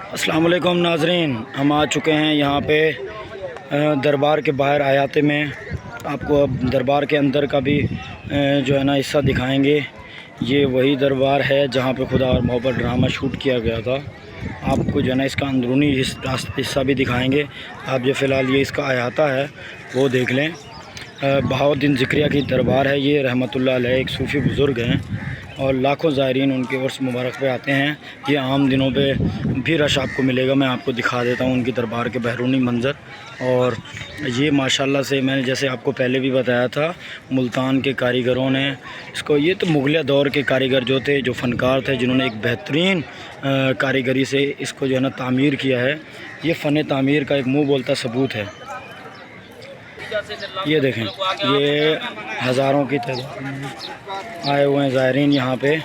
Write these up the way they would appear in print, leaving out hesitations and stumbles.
السلام علیکم ناظرین، ہم آ چکے ہیں یہاں پہ دربار کے باہر آیاتے میں۔ آپ کو اب دربار کے اندر کا بھی جو ہے نا حصہ دکھائیں گے۔ یہ وہی دربار ہے جہاں پہ خدا اور محبت ڈرامہ شوٹ کیا گیا تھا۔ آپ کو جو ہے نا اس کا اندرونی حصہ بھی دکھائیں گے۔ آپ جو فی الحال یہ اس کا احاطہ ہے وہ دیکھ لیں۔ بہاؤالدین ذکریہ کی دربار ہے یہ، رحمۃ اللہ علیہ، ایک صوفی بزرگ ہیں اور لاکھوں زائرین ان کے عرس مبارک پہ آتے ہیں۔ یہ عام دنوں پہ بھی رش آپ کو ملے گا۔ میں آپ کو دکھا دیتا ہوں ان کی دربار کے بیرونی منظر۔ اور یہ ماشاءاللہ سے میں نے جیسے آپ کو پہلے بھی بتایا تھا، ملتان کے کاریگروں نے اس کو، یہ تو مغلیہ دور کے کاریگر جو تھے، جو فنکار تھے، جنہوں نے ایک بہترین کاریگری سے اس کو جو ہے نا تعمیر کیا ہے۔ یہ فن تعمیر کا ایک منہ بولتا ثبوت ہے۔ یہ دیکھیں، یہ ہزاروں کی تعداد میں آئے ہوئے ہیں زائرین یہاں پہ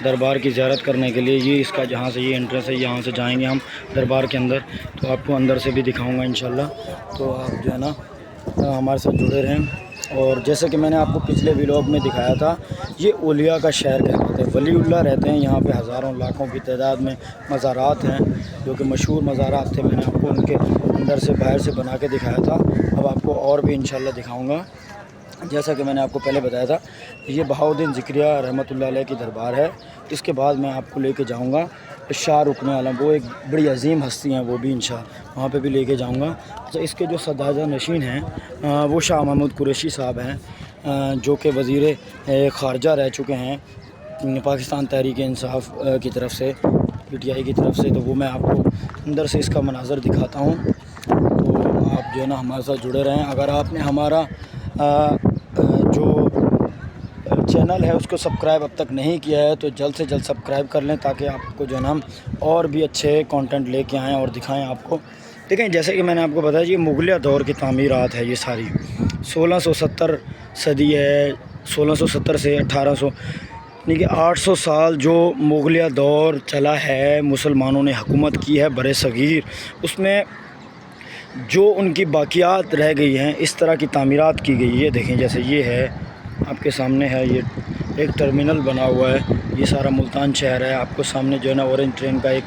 دربار کی زیارت کرنے کے لیے۔ یہ اس کا جہاں سے یہ انٹرنس ہے، یہاں سے جائیں گے ہم دربار کے اندر، تو آپ کو اندر سے بھی دکھاؤں گا انشاءاللہ۔ تو آپ جو ہے نا ہمارے ساتھ جڑے رہیں۔ اور جیسے کہ میں نے آپ کو پچھلے ویلاگ میں دکھایا تھا، یہ اولیاء کا شہر کہلاتا ہے۔ ولی اللہ رہتے ہیں یہاں پہ، ہزاروں لاکھوں کی تعداد میں مزارات ہیں جو کہ مشہور مزارات تھے۔ میں نے آپ کو ان کے اندر سے باہر سے بنا کے دکھایا تھا، اب آپ کو اور بھی انشاءاللہ دکھاؤں گا۔ جیسا کہ میں نے آپ کو پہلے بتایا تھا، یہ بہاؤالدین ذکریہ رحمۃ اللہ علیہ کی دربار ہے۔ اس کے بعد میں آپ کو لے کے جاؤں گا شاہ رکن عالم، وہ ایک بڑی عظیم ہستی ہیں، وہ بھی انشاءاللہ وہاں پہ بھی لے کے جاؤں گا۔ تو اس کے جو سداجہ نشین ہیں وہ شاہ محمود قریشی صاحب ہیں، جو کہ وزیر خارجہ رہ چکے ہیں پاکستان تحریک انصاف کی طرف سے، PTI کی طرف سے۔ تو وہ میں آپ کو اندر سے اس کا مناظر دکھاتا ہوں، تو آپ جو ہے نا ہمارے ساتھ جڑے رہیں۔ اگر آپ نے ہمارا جو چینل ہے اس کو سبسکرائب اب تک نہیں کیا ہے تو جلد سے جلد سبسکرائب کر لیں، تاکہ آپ کو جو ہے نا اور بھی اچھے کانٹینٹ لے کے آئیں اور دکھائیں آپ کو۔ دیکھیں، جیسے کہ میں نے آپ کو بتایا، یہ مغلیہ دور کی تعمیرات ہے۔ یہ ساری 1670 صدی ہے، 1670 سے 1800، یعنی کہ 800 سال جو مغلیہ دور چلا ہے، مسلمانوں نے حکومت کی ہے بر صغیر، اس میں جو ان کی باقیات رہ گئی ہیں، اس طرح کی تعمیرات کی گئی۔ یہ دیکھیں، جیسے یہ ہے آپ کے سامنے ہے، یہ ایک ٹرمینل بنا ہوا ہے، یہ سارا ملتان شہر ہے۔ آپ کو سامنے جو ہے نا اورنج ٹرین کا ایک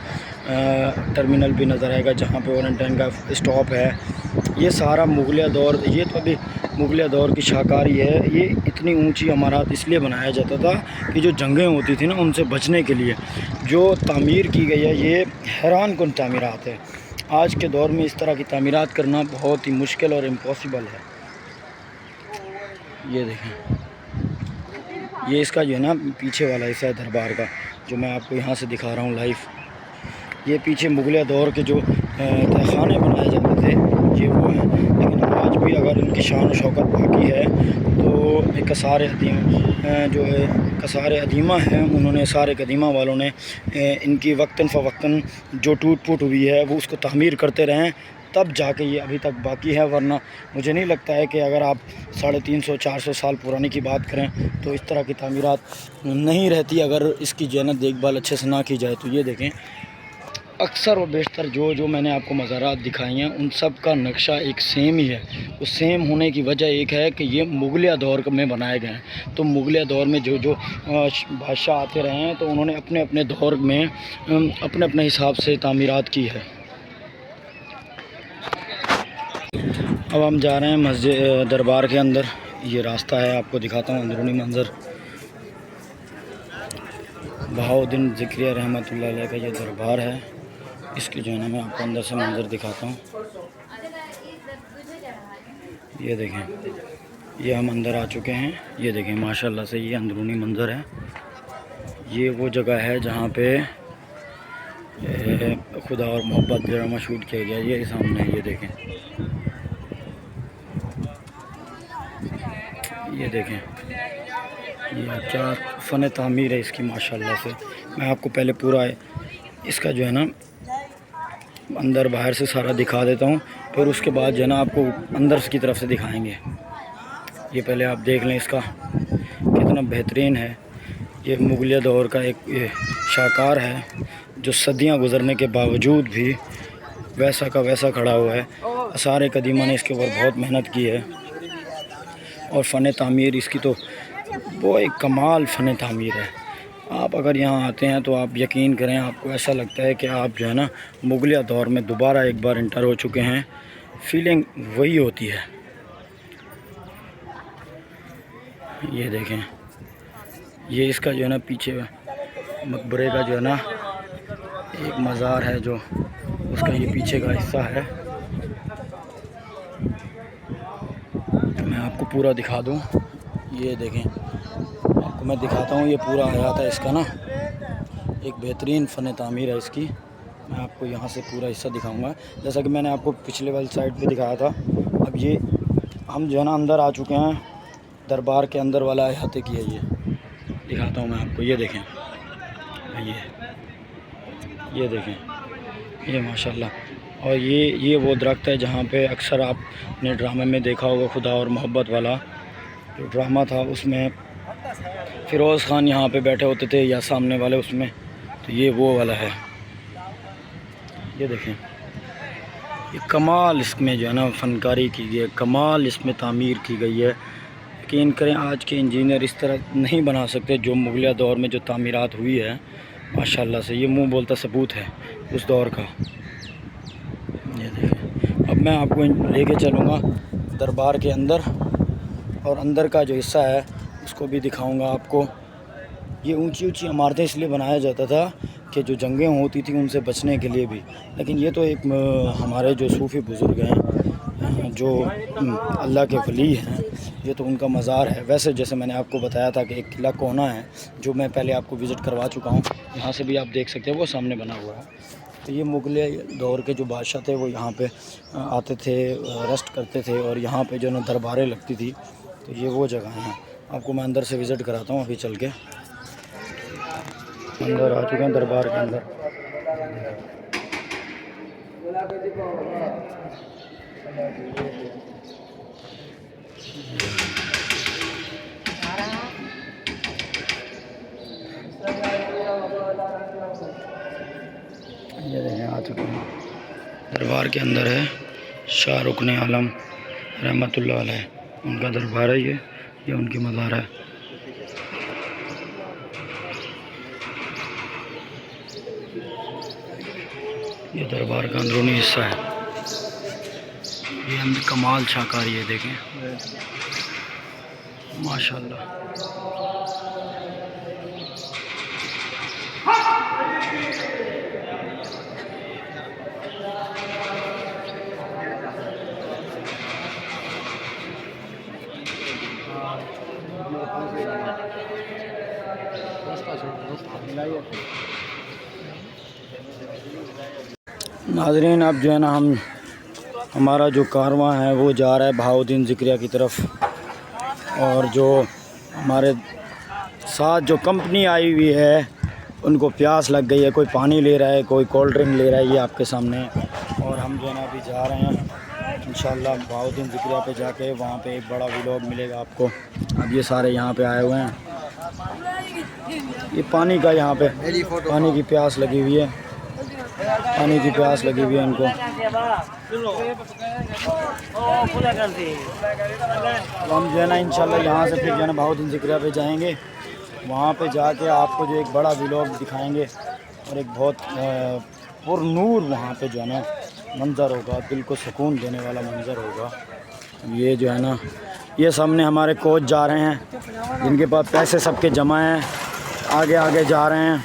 ٹرمینل بھی نظر آئے گا، جہاں پہ اورنج ٹرین کا اسٹاپ ہے۔ یہ سارا مغلیہ دور، یہ تو ابھی مغلیہ دور کی شاہکاری ہے۔ یہ اتنی اونچی عمارات اس لیے بنایا جاتا تھا کہ جو جنگیں ہوتی تھیں نا، ان سے بچنے کے لیے جو تعمیر کی گئی ہے، یہ حیران کن تعمیرات ہے۔ آج کے دور میں اس طرح کی تعمیرات کرنا بہت ہی مشکل اور امپاسبل ہے۔ یہ دیکھیں، یہ اس کا جو ہے نا پیچھے والا حصہ ہے دربار کا، جو میں آپ کو یہاں سے دکھا رہا ہوں لائیو۔ یہ پیچھے مغلیہ دور کے جو تہخانے بنائے جاتے تھے، یہ وہ ہیں۔ لیکن آج بھی اگر ان کی شان و شوکت باقی ہے تو کسار عدیم جو ہے، کسار عدیمہ ہیں، انہوں نے سارے قدیمہ والوں نے ان کی وقتاً فوقتاً جو ٹوٹ پھوٹ ہوئی ہے وہ اس کو تعمیر کرتے رہیں، تب جا کے یہ ابھی تک باقی ہے۔ ورنہ مجھے نہیں لگتا ہے کہ اگر آپ 350 400 سال پرانے کی بات کریں تو اس طرح کی تعمیرات نہیں رہتی، اگر اس کی جو ہے نا دیکھ بھال اچھے سے نہ کی جائے تو۔ یہ دیکھیں، اکثر و بیشتر جو میں نے آپ کو مزارات دکھائی ہیں، ان سب کا نقشہ ایک سیم ہی ہے۔ وہ سیم ہونے کی وجہ ایک ہے کہ یہ مغلیہ دور میں بنائے گئے ہیں۔ تو مغلیہ دور میں جو بادشاہ آتے رہے ہیں، تو انہوں نے اپنے اپنے دور میں اپنے اپنے حساب سے تعمیرات کی ہے۔ اب ہم جا رہے ہیں مسجد دربار کے اندر۔ یہ راستہ ہے، آپ کو دکھاتا ہوں اندرونی منظر۔ بہاؤالدین ذکریہ رحمۃ اللہ علیہ کا یہ دربار ہے، اس کی جو ہے نا میں آپ کو اندر سے منظر دکھاتا ہوں۔ یہ دیکھیں، یہ ہم اندر آ چکے ہیں۔ یہ دیکھیں ماشاءاللہ سے یہ اندرونی منظر ہے۔ یہ وہ جگہ ہے جہاں پہ خدا اور محبت ڈرامہ شوٹ کیا گیا۔ یہ سامنے ہے، یہ دیکھیں، یہ دیکھیں، یہ کیا فن تعمیر ہے اس کی ماشاءاللہ سے۔ میں آپ کو پہلے پورا اس کا جو ہے نا اندر باہر سے سارا دکھا دیتا ہوں، پھر اس کے بعد جو ہے نا آپ کو اندر کی طرف سے دکھائیں گے۔ یہ پہلے آپ دیکھ لیں اس کا کتنا بہترین ہے۔ یہ مغلیہ دور کا ایک شاہکار ہے، جو صدیاں گزرنے کے باوجود بھی ویسا کا ویسا کھڑا ہوا ہے۔ آثار قدیمہ نے اس کے اوپر بہت محنت کی ہے، اور فن تعمیر اس کی تو وہ ایک کمال فن تعمیر ہے۔ آپ اگر یہاں آتے ہیں تو آپ یقین کریں، آپ کو ایسا لگتا ہے کہ آپ جو ہے نا مغلیہ دور میں دوبارہ ایک بار انٹر ہو چکے ہیں، فیلنگ وہی ہوتی ہے۔ یہ دیکھیں، یہ اس کا جو ہے نا پیچھے مقبرے کا جو ہے نا ایک مزار ہے، جو اس کا یہ پیچھے کا حصہ ہے۔ میں آپ کو پورا دکھا دوں، یہ دیکھیں، آپ کو میں دکھاتا ہوں، یہ پورا حیات ہے اس کا نا، ایک بہترین فن تعمیر ہے اس کی۔ میں آپ کو یہاں سے پورا حصہ دکھاؤں گا، جیسا کہ میں نے آپ کو پچھلے والی سائڈ پہ دکھایا تھا۔ اب یہ ہم جو ہے نا اندر آ چکے ہیں، دربار کے اندر والا احاطے کی ہے، یہ دکھاتا ہوں میں آپ کو۔ یہ دیکھیں، یہ دیکھیں، یہ ماشاءاللہ۔ اور یہ وہ درخت ہے جہاں پہ اکثر آپ نے ڈرامے میں دیکھا ہوگا، خدا اور محبت والا جو ڈرامہ تھا، اس میں فیروز خان یہاں پہ بیٹھے ہوتے تھے، یا سامنے والے اس میں، تو یہ وہ والا ہے۔ یہ دیکھیں، یہ کمال اس میں جو ہے نا فنکاری کی گئی ہے، کمال اس میں تعمیر کی گئی ہے۔ یقین کریں آج کے انجینئر اس طرح نہیں بنا سکتے جو مغلیہ دور میں جو تعمیرات ہوئی ہے، ماشاءاللہ سے یہ منہ بولتا ثبوت ہے اس دور کا۔ یہ دیکھیں، اب میں آپ کو لے کے چلوں گا دربار کے اندر، اور اندر کا جو حصہ ہے اس کو بھی دکھاؤں گا آپ کو۔ یہ اونچی اونچی عمارتیں اس لیے بنایا جاتا تھا کہ جو جنگیں ہوتی تھیں ان سے بچنے کے لیے بھی، لیکن یہ تو ایک ہمارے جو صوفی بزرگ ہیں، جو اللہ کے ولی ہیں، یہ تو ان کا مزار ہے۔ ویسے جیسے میں نے آپ کو بتایا تھا کہ ایک قلعہ کونا ہے جو میں پہلے آپ کو وزٹ کروا چکا ہوں، یہاں سے بھی آپ دیکھ سکتے ہیں، وہ سامنے بنا ہوا ہے۔ تو یہ مغلیہ دور کے جو بادشاہ تھے وہ یہاں پہ آتے تھے، ریسٹ کرتے تھے، اور یہاں پہ جو نا درباریں لگتی تھی۔ تو یہ وہ جگہ ہیں، آپ کو میں اندر سے وزٹ کراتا ہوں ابھی چل کے۔ اندر آ چکے ہیں دربار کے اندر۔ یہ دیکھیں، آ چکے ہیں دربار کے اندر ہے۔ شاہ رکن عالم رحمۃ اللہ علیہ، ان کا دربار ہے، یہ ان کی مزار ہے۔ یہ دربار کا اندرونی حصہ ہے، یہ اندر کمال شاہکاری ہے، دیکھیں ماشاءاللہ۔ ناظرین، اب جو ہے نا ہمارا جو کارواں ہے وہ جا رہا ہے بہاؤالدین ذکریہ کی طرف، اور جو ہمارے ساتھ جو کمپنی آئی ہوئی ہے ان کو پیاس لگ گئی ہے، کوئی پانی لے رہا ہے، کوئی کولڈ ڈرنک لے رہا ہے، یہ آپ کے سامنے، اور ہم جو ہے نا ابھی جا رہے ہیں انشاءاللہ بہاؤالدین ذکریہ پہ جا کے، وہاں پہ ایک بڑا ولاگ ملے گا آپ کو۔ اب یہ سارے یہاں پہ آئے ہوئے ہیں، یہ پانی کا، یہاں پہ پانی کی پیاس لگی ہوئی ہے، پانی کی پیاس لگی ہوئی ہے ان کو۔ ہم جو ہے نا انشاءاللہ یہاں سے پھر جو ہے نا بہاؤالدین ذکریہ پہ جائیں گے، وہاں پہ جا کے آپ کو جو ایک بڑا ولاگ دکھائیں گے، اور ایک بہت پر نور وہاں پہ جو ہے نا منظر ہوگا، دل کو سکون دینے والا منظر ہوگا۔ یہ جو ہے نا، یہ سامنے ہمارے کوچ جا رہے ہیں جن کے پاس پیسے سب کے جمع ہیں، آگے آگے جا رہے ہیں۔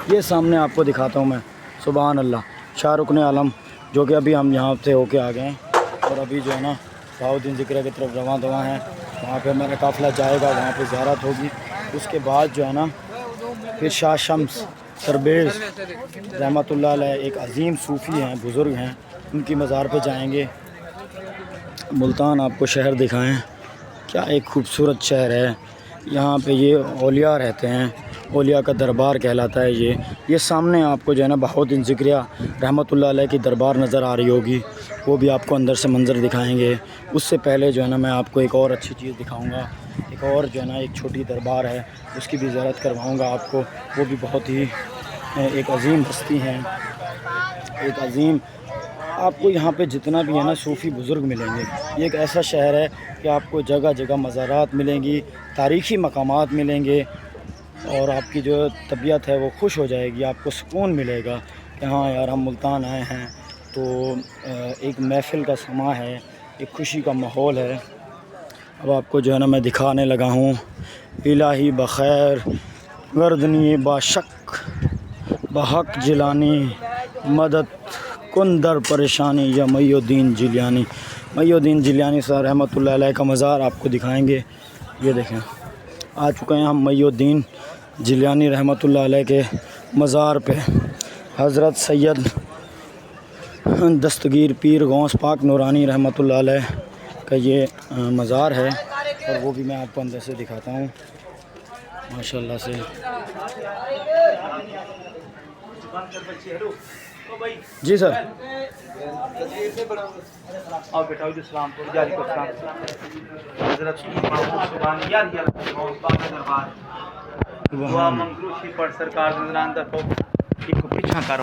یہ سامنے آپ کو دکھاتا ہوں میں، سبحان اللہ، شاہ رکن عالم، جو کہ ابھی ہم یہاں سے ہو کے آ گئے ہیں، اور ابھی جو ہے نا بہاؤالدین ذکریہ کی طرف رواں دواں ہیں۔ وہاں پہ ہمارا قافلہ جائے گا، وہاں پہ زیارت ہوگی۔ اس کے بعد جو ہے نا پھر شاہ شمس سربیز رحمۃ اللہ علیہ، ایک عظیم صوفی ہیں، بزرگ ہیں، ان کی مزار پہ جائیں گے۔ ملتان آپ کو شہر دکھائیں، کیا ایک خوبصورت شہر ہے۔ یہاں پہ یہ اولیاء رہتے ہیں، اولیاء کا دربار کہلاتا ہے یہ سامنے آپ کو جو ہے نا بہاؤالدین ذکریہ رحمۃ اللہ علیہ کی دربار نظر آ رہی ہوگی، وہ بھی آپ کو اندر سے منظر دکھائیں گے۔ اس سے پہلے جو ہے نا میں آپ کو ایک اور اچھی چیز دکھاؤں گا، ایک اور جو ہے نا ایک چھوٹی دربار ہے، اس کی بھی زیارت کرواؤں گا آپ کو، وہ بھی بہت ہی ایک عظیم ہستی ہیں، ایک عظیم، آپ کو یہاں پہ جتنا بھی ہے نا صوفی بزرگ ملیں گے۔ یہ ایک ایسا شہر ہے کہ آپ کو جگہ جگہ مزارات ملیں گی، تاریخی مقامات ملیں گے، اور آپ کی جو طبیعت ہے وہ خوش ہو جائے گی، آپ کو سکون ملے گا کہ ہاں یار ہم ملتان آئے ہیں تو ایک محفل کا سما ہے، ایک خوشی کا ماحول ہے۔ اب آپ کو جو ہے نا میں دکھانے لگا ہوں الہی بخیر گردنی باشک بحق جلانی مدد کن در پریشانی یا محی الدین جیلانی۔ محی الدین جیلانی صاحب رحمۃ اللہ علیہ کا مزار آپ کو دکھائیں گے۔ یہ دیکھیں آ چکے ہیں ہم محی الدین جیلانی رحمۃ اللہ علیہ کے مزار پہ۔ حضرت سید دستگیر پیر غوث پاک نورانی رحمۃ اللہ علیہ کا یہ مزار ہے، اور وہ بھی میں آپ کو اندر سے دکھاتا ہوں ماشاءاللہ سے۔ جی سر پیچھا کر